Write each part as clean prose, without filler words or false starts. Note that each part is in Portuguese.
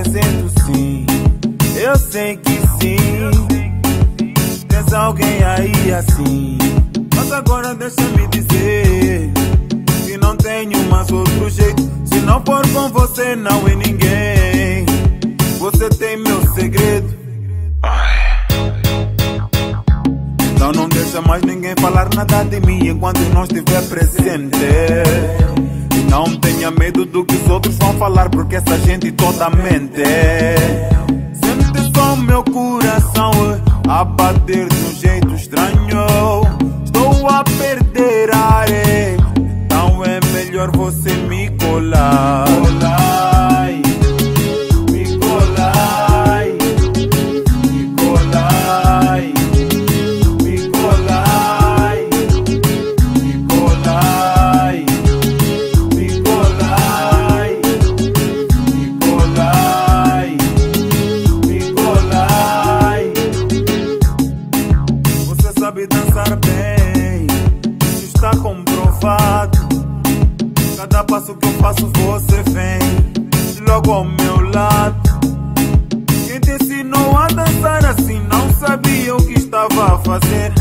represento sim. Eu sei que sim. Tens alguém aí assim. Mas agora deixa-me dizer que não tenho mais outro jeito. Se não for com você não é ninguém. Você tem meu segredo. Então não deixa mais ninguém falar nada de mim enquanto não estiver presente. E não tenha medo do que os outros vão falar, porque essa gente toda mente. Sente só o meu coração a bater de um jeito estranho. Estou a perder ar, então é melhor você me colar. Sabe dançar bem, isso está comprovado. Cada passo que eu faço você vem logo ao meu lado. Quem te ensinou a dançar assim não sabia o que estava a fazer.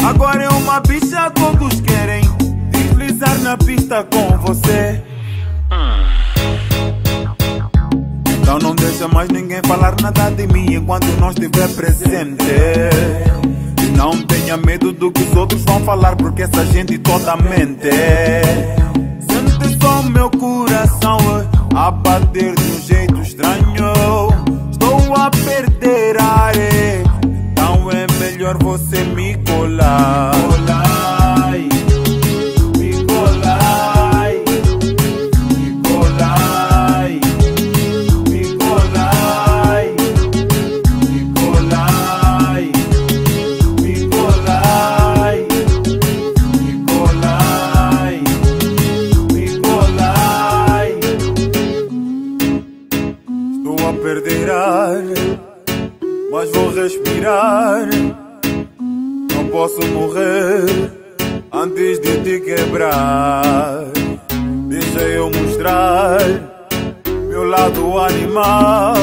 Agora é uma bicha, todos querem deslizar na pista com você. Então não deixa mais ninguém falar nada de mim enquanto não estiver presente. Não tenha medo do que os outros vão falar, porque essa gente toda mente. Sente só o meu coração a bater de um jeito estranho. Estou a perder ar, então é melhor você me colar. Estou a perder ar, mas vou respirar. Não posso morrer antes de te quebrar. Deixa eu mostrar meu lado animal.